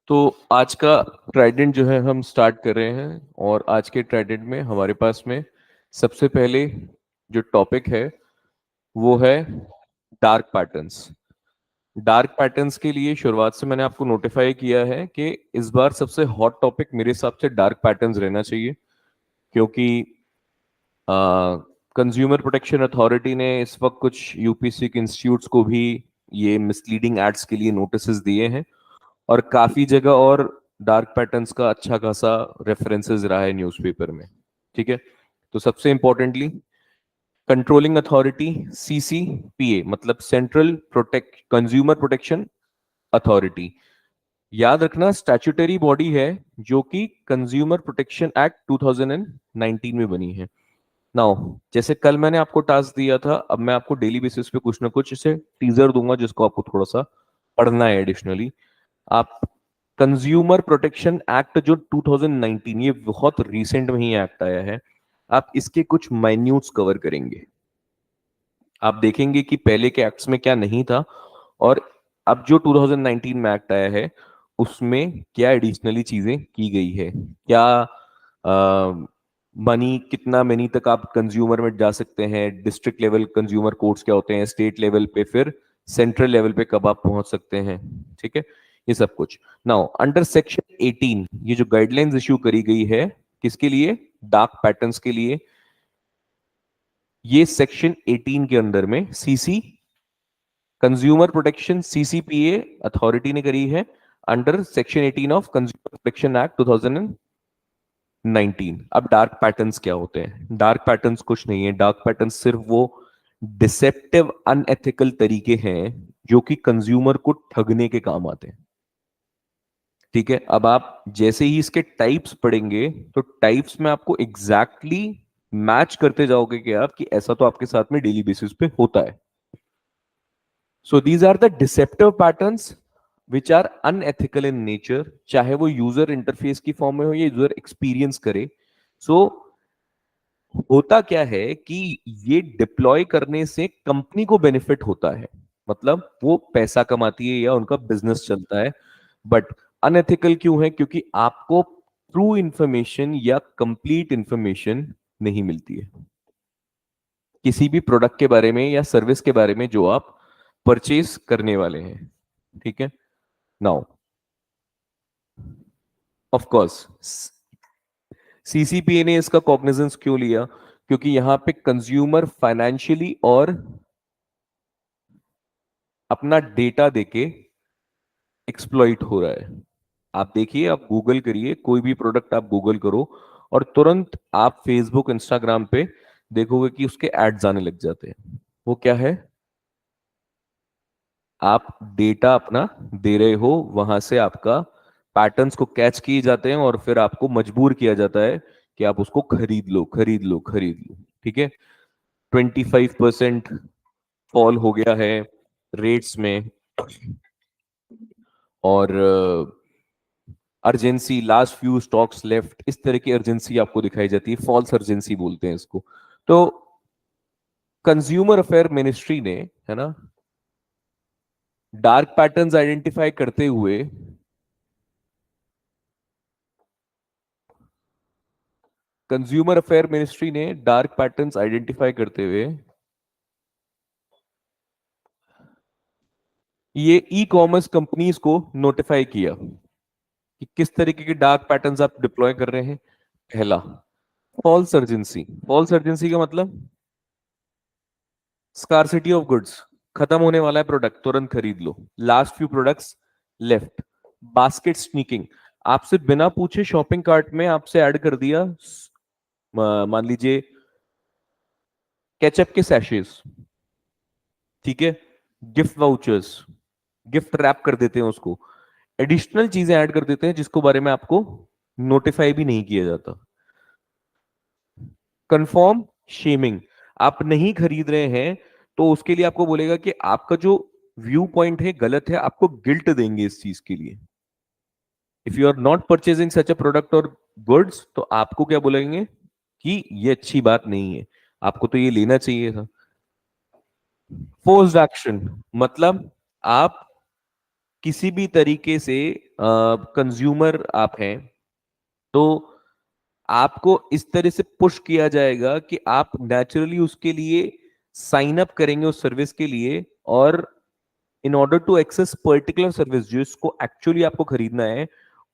तो आज का ट्राइडेंट जो है हम स्टार्ट कर रहे हैं और आज के ट्राइडेंट में हमारे पास में सबसे पहले जो टॉपिक है वो है डार्क पैटर्न्स। डार्क पैटर्न्स के लिए शुरुआत से मैंने आपको नोटिफाई किया है कि इस बार सबसे हॉट टॉपिक मेरे हिसाब से डार्क पैटर्न्स रहना चाहिए, क्योंकि कंज्यूमर प्रोटेक्शन अथॉरिटी ने इस वक्त कुछ यूपीसी के इंस्टीट्यूट्स को भी ये मिसलीडिंग एड्स के लिए नोटिस दिए हैं और काफी जगह और डार्क पैटर्न्स का अच्छा खासा रेफरेंसेस रहा है न्यूज़पेपर में। ठीक है, तो सबसे इंपॉर्टेंटली कंट्रोलिंग अथॉरिटी सीसीपीए मतलब central protect consumer protection authority, याद रखना स्टैट्यूटरी बॉडी है जो कि कंज्यूमर प्रोटेक्शन एक्ट 2019 में बनी है। नाउ जैसे कल मैंने आपको टास्क दिया था, अब मैं आपको डेली बेसिस पे कुछ ना कुछ इसे टीजर दूंगा जिसको आपको थोड़ा सा पढ़ना है एडिशनली। आप कंज्यूमर प्रोटेक्शन एक्ट जो 2019, ये बहुत रिसेंट में ही एक्ट आया है, आप इसके कुछ माइन्यूट्स कवर करेंगे। आप देखेंगे कि पहले के एक्ट्स में क्या नहीं था और अब जो 2019 में एक्ट आया है उसमें क्या एडिशनली चीजें की गई है, क्या मनी कितना मनी तक आप कंज्यूमर में जा सकते हैं, डिस्ट्रिक्ट लेवल कंज्यूमर कोर्ट्स क्या होते हैं, स्टेट लेवल पे, फिर सेंट्रल लेवल पे कब आप पहुंच सकते हैं। ठीक है, ये सब कुछ। नाउ अंडर सेक्शन 18 ये जो गाइडलाइंस इश्यू करी गई है किसके लिए, डार्क पैटर्न्स के लिए। ये सेक्शन 18 के अंदर में CC consumer protection CCPA authority ने करी है under section 18 of consumer protection act 2019। अब डार्क पैटर्न्स क्या होते हैं? डार्क पैटर्न्स कुछ नहीं है, डार्क पैटर्न्स सिर्फ वो डिसेप्टिव अनएथिकल तरीके हैं जो कि कंज्यूमर को ठगने के काम आते हैं। ठीक है, अब आप जैसे ही इसके टाइप्स पढ़ेंगे तो टाइप्स में आपको एग्जैक्टली मैच करते जाओगे कि आप कि ऐसा तो आपके साथ में डेली बेसिस पे होता है। So these are the deceptive patterns which are unethical in nature, चाहे वो यूजर इंटरफेस की फॉर्म में हो या यूजर एक्सपीरियंस करे। सो होता क्या है कि ये डिप्लॉय करने से कंपनी को बेनिफिट होता है, मतलब वो पैसा कमाती है या उनका बिजनेस चलता है। बट अनएथिकल क्यों है? क्योंकि आपको ट्रू इंफॉर्मेशन या कंप्लीट इंफॉर्मेशन नहीं मिलती है किसी भी प्रोडक्ट के बारे में या सर्विस के बारे में जो आप परचेज करने वाले हैं। ठीक है, नाउ ऑफ कोर्स सीसीपीए ने इसका कॉग्निजेंस क्यों लिया? क्योंकि यहां पे कंज्यूमर फाइनेंशियली और अपना डेटा देके एक्सप्लॉइट हो रहा है। आप देखिए, आप गूगल करिए, कोई भी प्रोडक्ट आप गूगल करो और तुरंत आप फेसबुक इंस्टाग्राम पे देखोगे कि उसके एड्स आने लग जाते हैं। वो क्या है? आप डेटा अपना दे रहे हो, वहां से आपका पैटर्न्स को कैच किए जाते हैं और फिर आपको मजबूर किया जाता है कि आप उसको खरीद लो खरीद लो खरीद लो। ठीक है, 25% फॉल हो गया है रेट्स में, और urgency last few stocks left, इस तरह की अर्जेंसी आपको दिखाई जाती है, फॉल्स अर्जेंसी बोलते हैं इसको। तो कंज्यूमर अफेयर मिनिस्ट्री ने, है ना, डार्क पैटर्न्स आइडेंटिफाई करते हुए कंज्यूमर अफेयर मिनिस्ट्री ने डार्क पैटर्न्स आइडेंटिफाई करते हुए ये ई कॉमर्स कंपनीज को नोटिफाई किया कि किस तरीके के डार्क पैटर्न्स आप डिप्लॉय कर रहे हैं। पहला, फॉल्स अर्जेंसी। फॉल्स अर्जेंसी का मतलब स्कार्सिटी ऑफ गुड्स, खत्म होने वाला है प्रोडक्ट, तुरंत खरीद लो, last few products left. Basket sneaking, आपसे बिना पूछे शॉपिंग कार्ट में आपसे ऐड कर दिया, मान लीजिए केचप के सैशेस। ठीक है, गिफ्ट वाउचर्स, गिफ्ट रैप कर देते हैं उसको, एडिशनल चीजें ऐड कर देते हैं जिसको बारे में आपको नोटिफाई भी नहीं किया जाता। कंफर्म शेमिंग, आप नहीं खरीद रहे हैं तो उसके लिए आपको बोलेगा कि आपका जो व्यू पॉइंट है गलत है, आपको गिल्ट देंगे इस चीज के लिए। If you are not purchasing such a product और गुड्स, तो आपको क्या बोलेंगे कि ये अच्छी बात नहीं है, आपको तो ये लेना चाहिए था। फोर्स्ड एक्शन मतलब आप किसी भी तरीके से कंज्यूमर आप हैं, तो आपको इस तरह से पुश किया जाएगा कि आप नेचुरली उसके लिए साइन अप करेंगे उस सर्विस के लिए, और in order to access particular service जो इसको एक्चुअली आपको खरीदना है,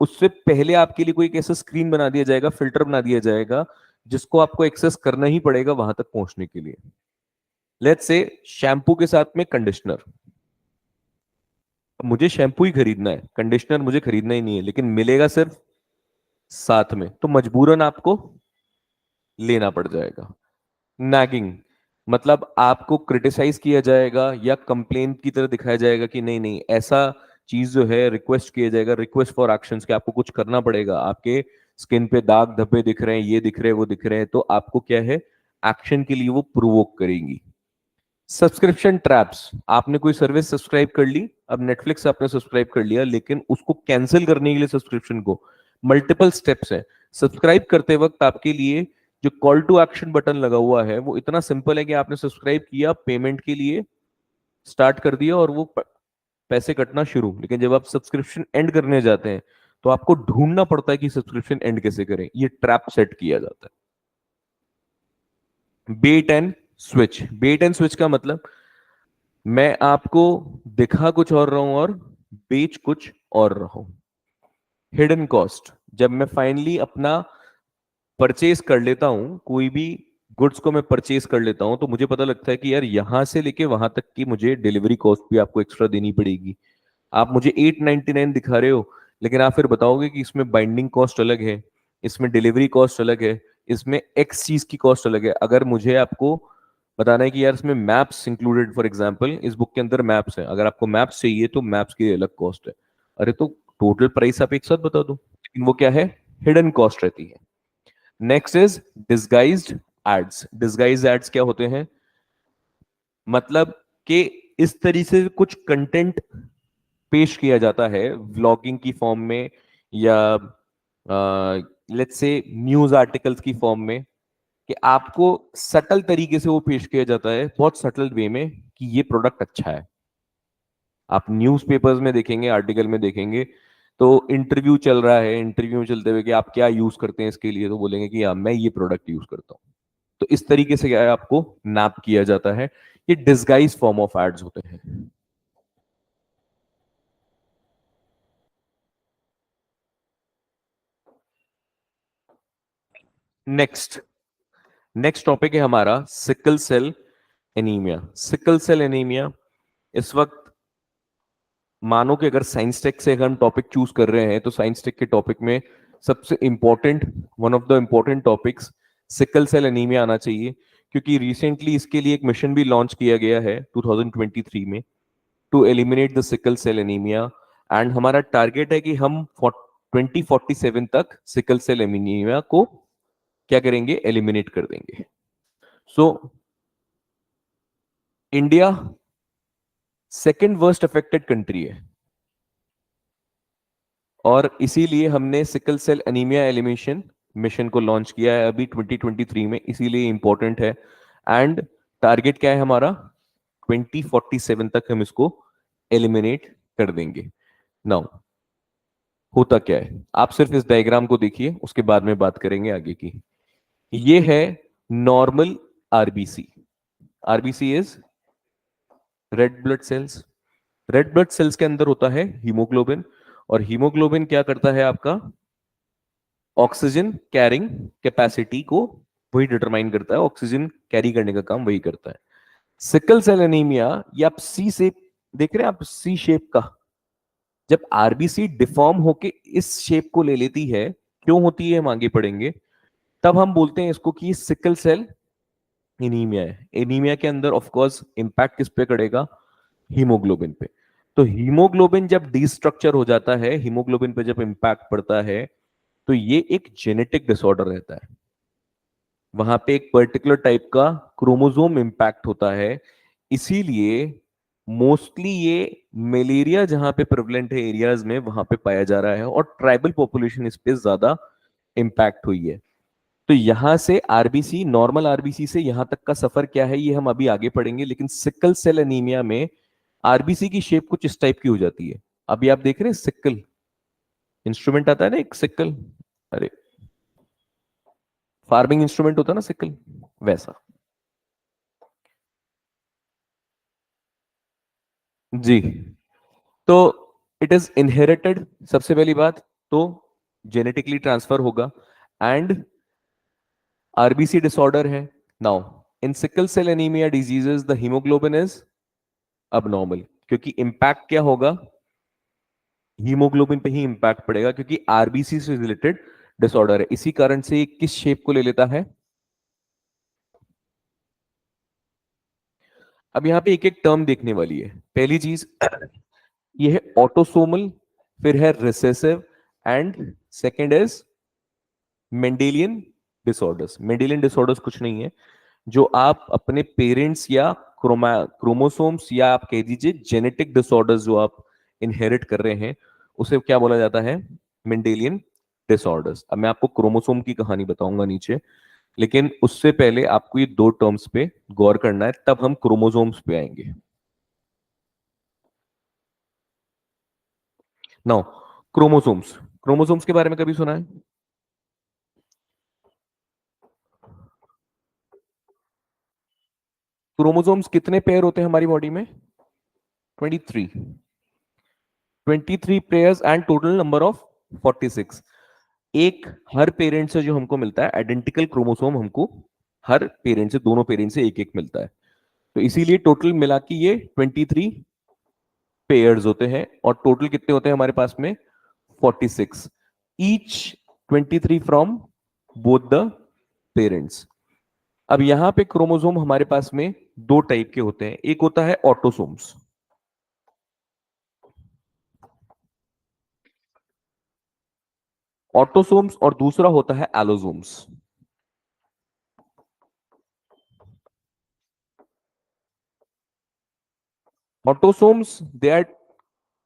उससे पहले आपके लिए कोई एक ऐसा स्क्रीन बना दिया जाएगा, फिल्टर बना दिया जाएगा, जिसको आपको एक्सेस करना ही पड़ेगा वहां तक पहुंचने के लिए। लेट्स से शैम्पू के साथ में कंडीशनर, मुझे शैम्पू ही खरीदना है, कंडीशनर मुझे खरीदना ही नहीं है, लेकिन मिलेगा सिर्फ साथ में, तो मजबूरन आपको लेना पड़ जाएगा। नैगिंग मतलब आपको क्रिटिसाइज किया जाएगा या कंप्लेन की तरह दिखाया जाएगा कि नहीं नहीं ऐसा चीज जो है, रिक्वेस्ट किया जाएगा, रिक्वेस्ट फॉर एक्शंस, कि आपको कुछ करना पड़ेगा, आपके स्किन पे दाग धब्बे दिख रहे हैं, ये दिख रहे हैं, वो दिख रहे हैं, तो आपको क्या है, एक्शन के लिए वो प्रोवोक करेंगी। सब्सक्रिप्शन ट्रैप्स, आपने कोई सर्विस सब्सक्राइब कर ली, अब नेटफ्लिक्स आपने सब्सक्राइब कर लिया, लेकिन उसको कैंसिल करने के लिए सब्सक्रिप्शन को मल्टीपल स्टेप्स है। सब्सक्राइब करते वक्त आपके लिए जो कॉल टू एक्शन बटन लगा हुआ है वो इतना सिंपल है कि आपने सब्सक्राइब किया, पेमेंट के लिए स्टार्ट कर दिया और वो पैसे कटना शुरू। लेकिन जब आप सब्सक्रिप्शन एंड करने जाते हैं तो आपको ढूंढना पड़ता है कि सब्सक्रिप्शन एंड कैसे करें, ये ट्रैप सेट किया जाता है। Bait and switch, bait and switch का मतलब मैं आपको दिखा कुछ और रहा हूं और बेच कुछ और रहा हूं। हिडन कॉस्ट, जब मैं फाइनली अपना परचेज कर लेता हूं, कोई भी गुड्स को मैं परचेज कर लेता हूं, तो मुझे पता लगता है कि यार यहां से लेके वहां तक की मुझे डिलीवरी कॉस्ट भी आपको एक्स्ट्रा देनी पड़ेगी। आप मुझे 899 दिखा रहे हो, लेकिन आप फिर बताओगे कि इसमें बाइंडिंग कॉस्ट अलग है, इसमें डिलीवरी कॉस्ट अलग है, इसमें एक्स चीज की कॉस्ट अलग है। अगर मुझे आपको बताना है कि यार इसमें मैप्स इंक्लूडेड, फॉर एग्जांपल इस बुक के अंदर मैप्स है, अगर आपको मैप्स चाहिए तो मैप्स की अलग कॉस्ट है, अरे तो टोटल प्राइस आप एक साथ बता दो, लेकिन वो क्या है, हिडन कॉस्ट रहती है। Next is disguised ads. Disguised ads क्या होते हैं, मतलब कि इस तरीके से कुछ कंटेंट पेश किया जाता है व्लॉगिंग की फॉर्म में, या लेट्स से न्यूज आर्टिकल्स की फॉर्म में, कि आपको सटल तरीके से वो पेश किया जाता है, बहुत सटल वे में, कि ये प्रोडक्ट अच्छा है। आप न्यूज़पेपर्स में देखेंगे, आर्टिकल में देखेंगे, तो इंटरव्यू चल रहा है, इंटरव्यू में चलते हुए कि आप क्या यूज करते हैं इसके लिए, तो बोलेंगे कि हाँ मैं ये प्रोडक्ट यूज करता हूँ। तो इस तरीके से क्या है, आपको नैप किया जाता है। ये डिस्गाइज फॉर्म ऑफ एड्स होते हैं। नेक्स्ट नेक्स्ट टॉपिक है हमारा sickle cell anaemia. Sickle cell anaemia इस वक्त, मानो कि अगर साइंस टेक से अगर हम टॉपिक चूज कर रहे हैं, तो साइंस टेक के टॉपिक में सबसे important, one of the important topics sickle cell anaemia आना चाहिए, क्योंकि रिसेंटली इसके लिए एक मिशन भी लॉन्च किया गया है 2023 में, to eliminate the sickle cell anaemia. And हमारा टारगेट है कि हम 2047 तक सिकल सेल एनीमिया को क्या करेंगे, एलिमिनेट कर देंगे। So India second worst affected country है, और इसीलिए हमने sickle cell anaemia elimination mission को लॉन्च किया है अभी 2023 में, इसीलिए इंपॉर्टेंट है। एंड टारगेट क्या है हमारा, 2047 तक हम इसको एलिमिनेट कर देंगे। नाउ होता क्या है, आप सिर्फ इस डायग्राम को देखिए, उसके बाद में बात करेंगे आगे की। ये है normal RBC. RBC is red blood cells. Red blood cells के अंदर होता है हीमोग्लोबिन, और हीमोग्लोबिन क्या करता है, आपका ऑक्सीजन कैरिंग कैपेसिटी को वही डिटरमाइन करता है, ऑक्सीजन कैरी करने का काम वही करता है। सिकल सेल एनीमिया, ये आप सी शेप देख रहे हैं, आप सी शेप का, जब आरबीसी डिफॉर्म होके इस शेप को ले लेती है, क्यों होती है हम आगे पढ़ेंगे, तब हम बोलते हैं इसको कि सिकल सेल एनीमिया है। एनीमिया के अंदर ऑफ कोर्स इंपैक्ट किस पे करेगा, हीमोग्लोबिन पे। तो हीमोग्लोबिन जब डिस्ट्रक्चर हो जाता है, हीमोग्लोबिन पे जब इंपैक्ट पड़ता है, तो ये एक जेनेटिक डिसऑर्डर रहता है, वहां पे एक पर्टिकुलर टाइप का क्रोमोसोम इंपैक्ट होता है। इसीलिए मोस्टली ये मलेरिया जहां पे प्रेवलेंट है एरियाज में, वहां पे पाया जा रहा है, और ट्राइबल पॉपुलेशन इस पे ज्यादा इंपैक्ट हुई है। तो यहां से आरबीसी, नॉर्मल आरबीसी से यहां तक का सफर क्या है, ये हम अभी आगे पढ़ेंगे, लेकिन सिकल सेल एनीमिया में आरबीसी की शेप कुछ इस टाइप की हो जाती है। अभी आप देख रहे हैं सिक्कल इंस्ट्रूमेंट आता है ना, एक सिक्कल, अरे फार्मिंग इंस्ट्रूमेंट होता है ना सिक्कल, वैसा। जी। तो इट इज इनहेरिटेड, सबसे पहली बात तो जेनेटिकली ट्रांसफर होगा, एंड आरबीसी डिसऑर्डर है। Now in sickle cell anaemia diseases the haemoglobin is abnormal, क्योंकि इंपैक्ट क्या होगा, हीमोग्लोबिन पे ही इंपैक्ट पड़ेगा, क्योंकि आरबीसी से रिलेटेड डिसऑर्डर है। इसी कारण से ये किस शेप को ले लेता है। अब यहाँ पे एक एक टर्म देखने वाली है। पहली चीज ये है ऑटोसोमल, फिर है recessive, and second is Mendelian disorders. Mendelian disorders कुछ नहीं है, जो आप अपने पेरेंट्स या क्रोमोसोम्स या आप कह दीजिए जेनेटिक डिसऑर्डर्स जो आप इनहेरिट कर रहे हैं, उसे क्या बोला जाता है, मेंडेलियन डिसऑर्डर्स। अब मैं आपको क्रोमोसोम की कहानी बताऊंगा नीचे, लेकिन उससे पहले आपको ये दो टर्म्स पे गौर करना है, तब हम क्रोमोसोम्स पे आएंगे। नाउ क्रोमोसोम्स, क्रोमोसोम्स के बारे में कभी सुना है। क्रोमोसोम्स कितने पेयर होते हैं हमारी बॉडी में, 23। 23 pairs and total number of 46। एक हर पेरेंट से जो हमको मिलता है, आइडेंटिकल क्रोमोसोम हमको हर पेरेंट से, दोनों पेरेंट से एक एक मिलता है। तो इसीलिए टोटल मिला के ये 23 पेयर्स होते हैं, और टोटल कितने होते हैं हमारे पास में, 46, each 23 from both the parents. अब यहां पे क्रोमोसोम हमारे पास में दो टाइप के होते हैं, एक होता है ऑटोसोम्स, ऑटोसोम्स, और दूसरा होता है allosomes. Autosomes they are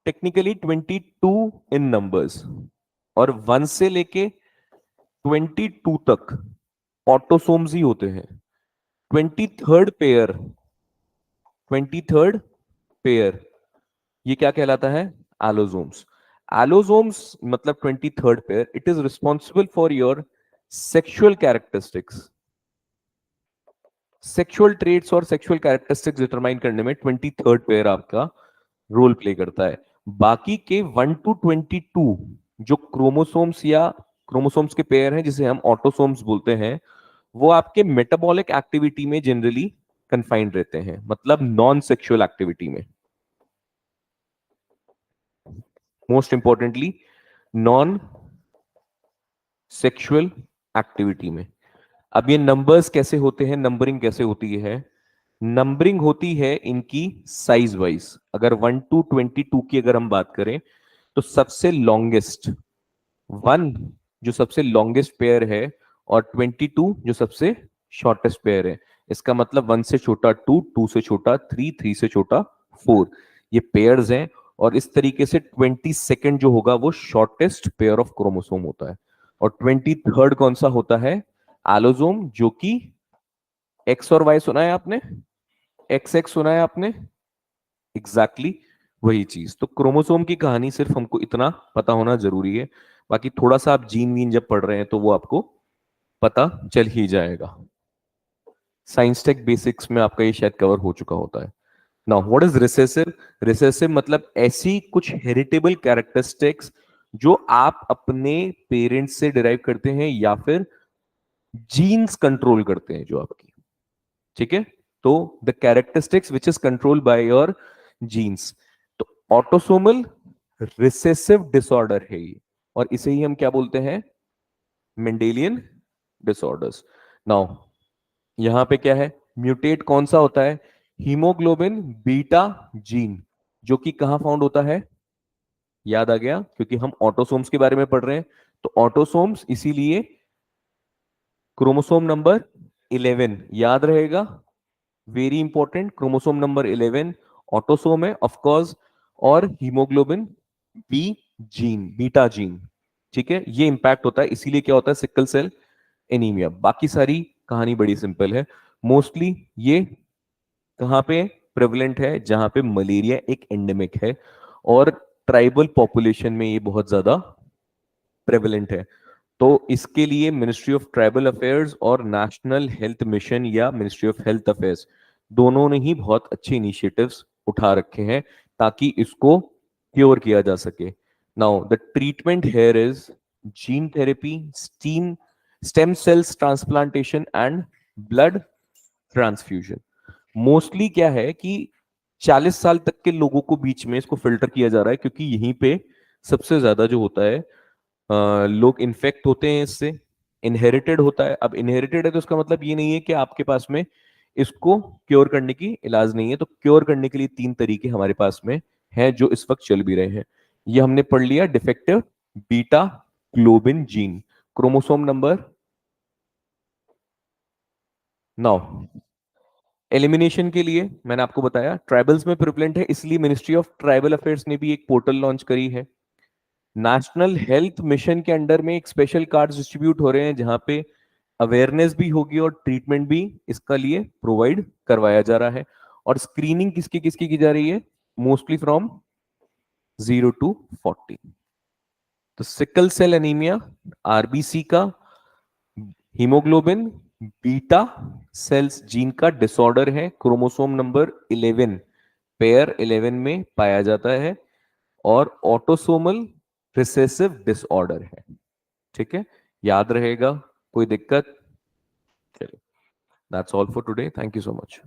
technically 22 in numbers, और 1 से लेके 22 तक ऑटोसोम्स ही होते हैं। 23rd पेयर, 23rd पेयर, ये क्या कहलाता है, एलोसोम्स। एलोसोम्स मतलब 23rd pair, it is responsible for your sexual characteristics, sexual traits और सेक्सुअल कैरेक्टरिस्टिक्स डिटरमाइन करने में 23rd पेयर आपका रोल प्ले करता है। बाकी के 1 to 22 जो क्रोमोसोम्स या क्रोमोसोम्स के पेयर हैं, जिसे हम ऑटोसोम्स बोलते हैं, वो आपके मेटाबॉलिक एक्टिविटी में जनरली कन्फाइंड रहते हैं, मतलब नॉन सेक्सुअल एक्टिविटी में, most importantly non sexual activity में। अब ये नंबर्स कैसे होते हैं, नंबरिंग कैसे होती है, नंबरिंग होती है इनकी साइज वाइज। अगर 1 to 22 की अगर हम बात करें, तो सबसे लॉन्गेस्ट 1 जो सबसे लॉन्गेस्ट पेयर है, और 22 जो सबसे शॉर्टेस्ट पेयर है। इसका मतलब 1 से छोटा 2, 2 से छोटा 3, 3 से छोटा 4, ये पेयर्स हैं। और इस तरीके से 22nd जो होगा वो शॉर्टेस्ट पेयर ऑफ क्रोमोसोम होता है। और 23rd कौन सा होता है, एलोसोम, जो कि एक्स और वाई सुना है आपने, एक्स एक्स सुना है आपने, एग्जैक्टली exactly वही चीज। तो क्रोमोसोम की कहानी सिर्फ हमको इतना पता होना जरूरी है, बाकी थोड़ा सा आप जीन वीन जब पढ़ रहे हैं तो वो आपको पता चल ही जाएगा। साइंस टेक बेसिक्स में आपका ये शायद कवर हो चुका होता है। Now what is recessive, recessive मतलब ऐसी कुछ हेरिटेबल कैरेक्टरिस्टिक्स जो आप अपने पेरेंट्स से डिराइव करते हैं, या फिर जीन्स कंट्रोल करते हैं जो आपकी, ठीक है। तो the characteristics which is control by your genes. तो ऑटोसोमल रिसेसिव डिसऑर्डर है ये, और इसे ही हम क्या बोलते हैं, मेंडेलियन डिसऑर्डर्स। नाउ यहां पे क्या है, म्यूटेट कौन सा होता है, हीमोग्लोबिन बीटा जीन, जो कि कहां फाउंड होता है, याद आ गया, क्योंकि हम ऑटोसोम्स के बारे में पढ़ रहे हैं। तो ऑटोसोम्स इसीलिए क्रोमोसोम नंबर 11 याद रहेगा, very important, chromosome number 11 autosome है ऑफ कोर्स, और haemoglobin B gene, beta gene, ठीक है। ये इंपैक्ट होता है, इसीलिए क्या होता है, सिकल सेल एनीमिया। बाकी सारी कहानी बड़ी सिंपल है। मोस्टली ये कहां पे प्रेवलेंट है, जहां पे मलेरिया एक एंडेमिक है, और ट्राइबल पॉपुलेशन में ये बहुत ज्यादा प्रेवलेंट है। तो इसके लिए मिनिस्ट्री ऑफ ट्राइबल अफेयर्स और नेशनल हेल्थ मिशन या मिनिस्ट्री ऑफ हेल्थ अफेयर्स दोनों ने ही बहुत अच्छे इनिशिएटिव्स उठा रखे हैं ताकि इसको क्योर किया जा सके। Now the treatment here is gene therapy, stem cells transplantation and blood transfusion. Mostly क्या है कि 40 साल तक के लोगों को बीच में इसको फिल्टर किया जा रहा है, क्योंकि यहीं पे सबसे ज्यादा जो होता है लोग इन्फेक्ट होते हैं इससे। इनहेरिटेड होता है। अब इनहेरिटेड है तो उसका मतलब ये नहीं है कि आपके पास में इसको क्योर करने की इलाज नहीं है। तो क्योर करने के लिए 3 तरीके हमारे पास में हैं जो इस वक्त चल भी रहे हैं। ये हमने पढ़ लिया, defective beta globin gene, chromosome number 9। Elimination के लिए मैंने आपको बताया ट्राइबल्स में प्रिवलेंट है, इसलिए मिनिस्ट्री ऑफ ट्राइबल अफेयर्स ने भी एक पोर्टल लॉन्च करी है। नेशनल हेल्थ मिशन के अंडर में एक स्पेशल कार्ड्स डिस्ट्रीब्यूट हो रहे हैं जहां पे अवेयरनेस भी होगी और ट्रीटमेंट भी इसका लिए प्रोवाइड करवाया जा रहा है। और स्क्रीनिंग किसकी किसकी की जा रही है? Mostly from 0 to 40। तो सिकल सेल एनीमिया, आरबीसी का, हीमोग्लोबिन बीटा सेल्स जीन का डिसऑर्डर है, क्रोमोसोम नंबर 11 पेयर 11 में पाया जाता है और ऑटोसोमल रिसेसिव डिसऑर्डर है। ठीक है, याद रहेगा? कोई दिक्कत? चलिए, that's all for today, thank you so much.